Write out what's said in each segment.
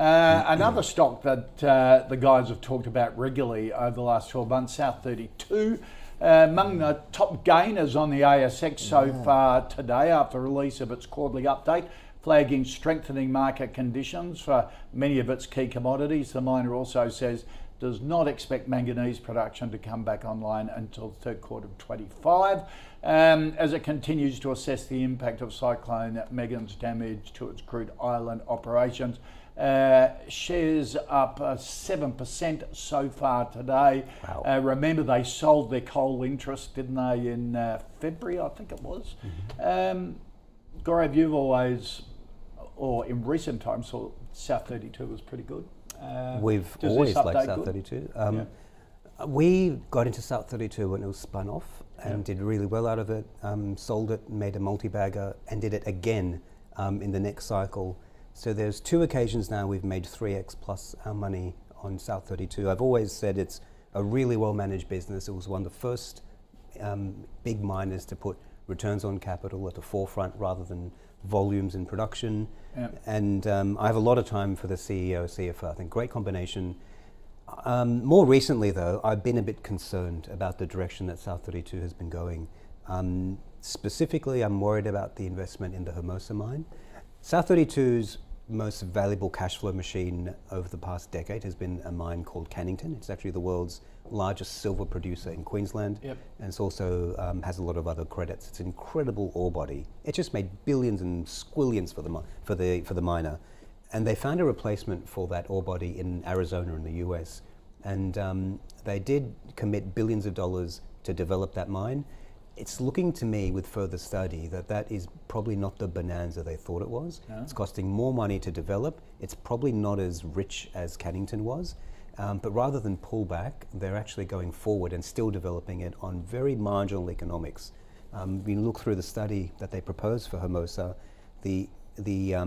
Another stock that the guys have talked about regularly over the last 12 months, South32. Among the top gainers on the ASX so far today after release of its quarterly update, flagging strengthening market conditions for many of its key commodities. The miner also says does not expect manganese production to come back online until the third quarter of 25, as it continues to assess the impact of Cyclone Megan's damage to its Groote Eylandt operations. Shares up 7% so far today. Wow. Remember, they sold their coal interest, didn't they, in February, I think it was. Gaurav, you've always, or in recent times, thought South32 was pretty good. We've always liked South32. We got into South32 when it was spun off and did really well out of it, sold it, made a multi-bagger and did it again in the next cycle. So there's 2 occasions now we've made 3x plus our money on South32. I've always said it's a really well-managed business. It was one of the first big miners to put returns on capital at the forefront rather than volumes in production. And I have a lot of time for the CEO, CFO. I think great combination. More recently though, I've been a bit concerned about the direction that South32 has been going. Specifically, I'm worried about the investment in the Hermosa mine. South32's most valuable cash flow machine over the past decade has been a mine called Cannington. It's actually the world's largest silver producer in Queensland, and it's also has a lot of other credits. It's an incredible ore body. It just made billions and squillions for the miner, and they found a replacement for that ore body in Arizona in the US, and they did commit billions of dollars to develop that mine. It's looking to me with further study that is probably not the bonanza they thought it was. It's costing more money to develop. It's probably not as rich as Cannington was, but rather than pull back, they're actually going forward and still developing it on very marginal economics. You look through the study that they proposed for Hermosa, the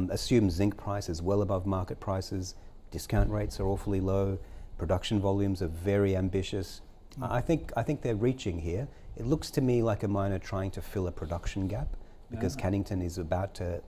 assumed zinc price is well above market prices, discount rates are awfully low, production volumes are very ambitious. I think they're reaching here. It looks to me like a miner trying to fill a production gap because Cannington is about to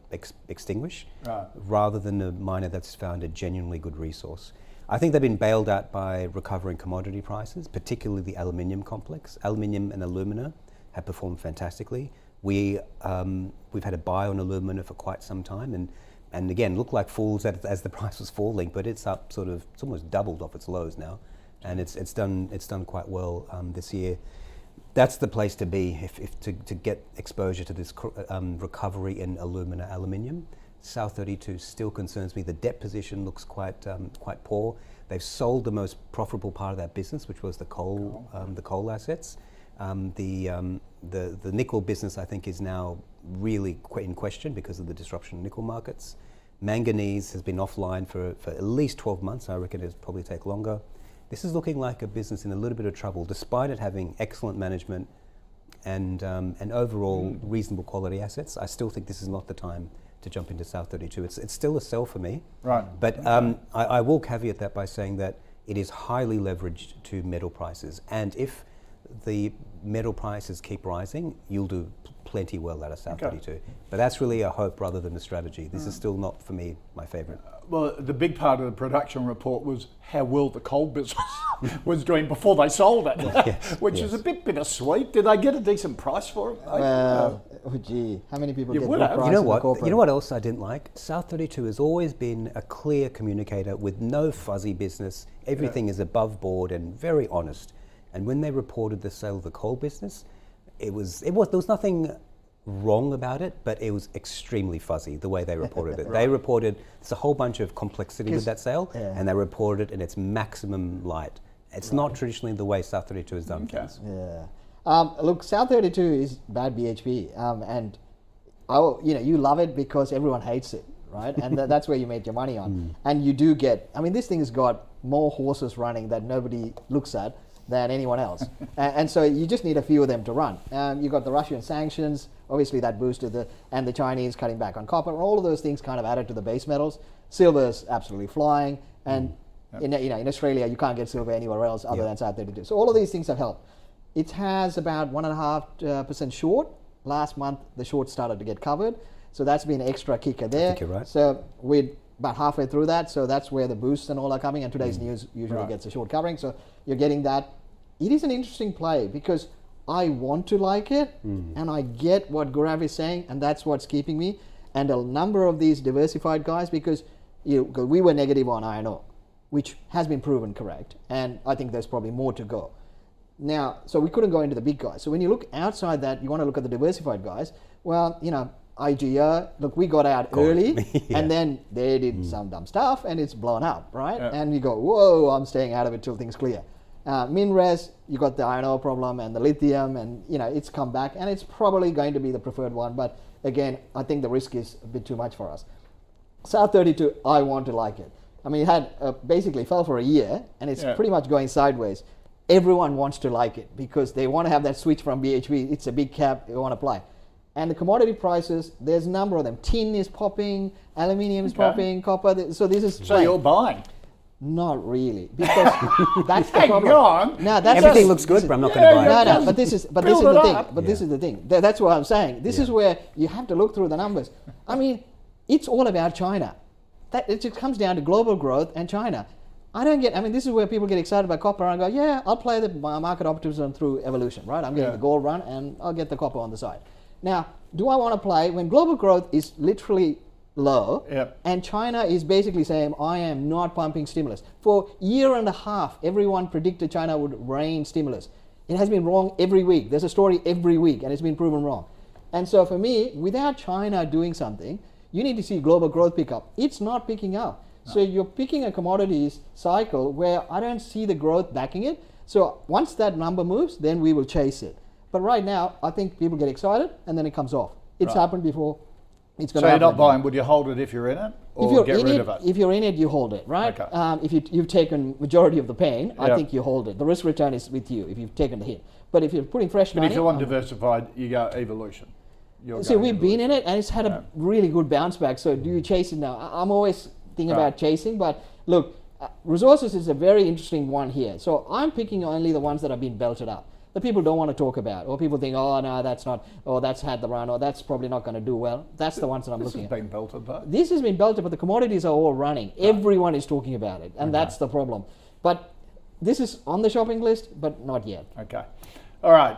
extinguish, rather than a miner that's found a genuinely good resource. I think they've been bailed out by recovering commodity prices, particularly the aluminium complex. Aluminium and alumina have performed fantastically. We've had a buy on alumina for quite some time, and again, look like fools as the price was falling, but it's up it's almost doubled off its lows now, and it's done quite well this year. That's the place to be if to get exposure to this recovery in aluminium. South32 still concerns me. The debt position looks quite poor. They've sold the most profitable part of that business, which was the coal assets. The nickel business, I think, is now really in question because of the disruption in nickel markets. Manganese has been offline for at least 12 months. I reckon it'll probably take longer. This is looking like a business in a little bit of trouble, despite it having excellent management and overall reasonable quality assets. I still think this is not the time to jump into South32. It's still a sell for me. Right. But I will caveat that by saying that it is highly leveraged to metal prices. And if the metal prices keep rising, you'll do plenty well out of South32. But that's really a hope rather than a strategy. This is still not, for me, my favourite. Well, the big part of the production report was how well the coal business was doing before they sold it, which is a bit bittersweet. Did they get a decent price for it? Well, gee, how many people get good price? You know what? You know what else I didn't like? South32 has always been a clear communicator with no fuzzy business. Everything is above board and very honest. And when they reported the sale of the coal business, there was nothing wrong about it, but it was extremely fuzzy the way they reported it. They reported there's a whole bunch of complexity with that sale, and they reported it in its maximum light. It's not traditionally the way South32 has done things. Look, South32 is bad BHP, and you love it because everyone hates it, right? And that's where you make your money on. And you do get, this thing has got more horses running that nobody looks at than anyone else. And so you just need a few of them to run. You've got the Russian sanctions, obviously that boosted and the Chinese cutting back on copper, and all of those things kind of added to the base metals. Silver's absolutely flying, and in Australia you can't get silver anywhere else other than South32. So all of these things have helped. It has about 1.5% short. Last month the short started to get covered, so that's been an extra kicker there. I think you're right. So with about halfway through that, so that's where the boosts and all are coming, and today's news usually gets a short covering, so you're getting that. It is an interesting play because I want to like it, and I get what Gaurav is saying, and that's what's keeping me. And a number of these diversified guys, because we were negative on iron ore, which has been proven correct, and I think there's probably more to go. Now, so we couldn't go into the big guys. So when you look outside that, you want to look at the diversified guys. Well, IGR, look, we got out early, and then they did some dumb stuff, and it's blown up, right? Yeah. And you go, whoa, I'm staying out of it till things clear. MinRes, you got the iron ore problem and the lithium, and it's come back, and it's probably going to be the preferred one. But again, I think the risk is a bit too much for us. South32, I want to like it. I mean, it had basically fell for a year, and it's pretty much going sideways. Everyone wants to like it because they want to have that switch from BHP. It's a big cap, they want to play. And the commodity prices, there's a number of them. Tin is popping, aluminium is popping, copper. So this is. So you're buying? Not really, because that's the problem. Hang on. No, everything looks good, but I'm not going to buy it. No, but this is the thing. But this is the thing. That's what I'm saying. This is where you have to look through the numbers. I mean, it's all about China. It just comes down to global growth and China. This is where people get excited about copper and go, yeah, I'll play the market optimism through evolution, right? I'm getting the gold run and I'll get the copper on the side. Now, do I want to play when global growth is literally low and China is basically saying, I am not pumping stimulus? For a year and a half, everyone predicted China would rain stimulus. It has been wrong every week. There's a story every week and it's been proven wrong. And so for me, without China doing something, you need to see global growth pick up. It's not picking up. No. So you're picking a commodities cycle where I don't see the growth backing it. So once that number moves, then we will chase it. But right now, I think people get excited and then it comes off. It's happened before. It's going to happen. So you're not buying. Would you hold it if you're in it, or get rid of it? If you're in it, you hold it, right? Okay. If you've taken majority of the pain, I think you hold it. The risk return is with you if you've taken the hit. But if you're putting fresh money, if you want diversified, you go evolution. See, we've been in it and it's had a really good bounce back. So do you chase it now? I'm always thinking about chasing, but look, resources is a very interesting one here. So I'm picking only the ones that have been belted up. The people don't want to talk about, or people think, oh no, that's not, or that's had the run, or that's probably not going to do well. That's the ones that I'm looking at. This has been belted though. This has been belted, but the commodities are all running. Everyone is talking about it, and that's the problem. But this is on the shopping list, but not yet. Okay. All right.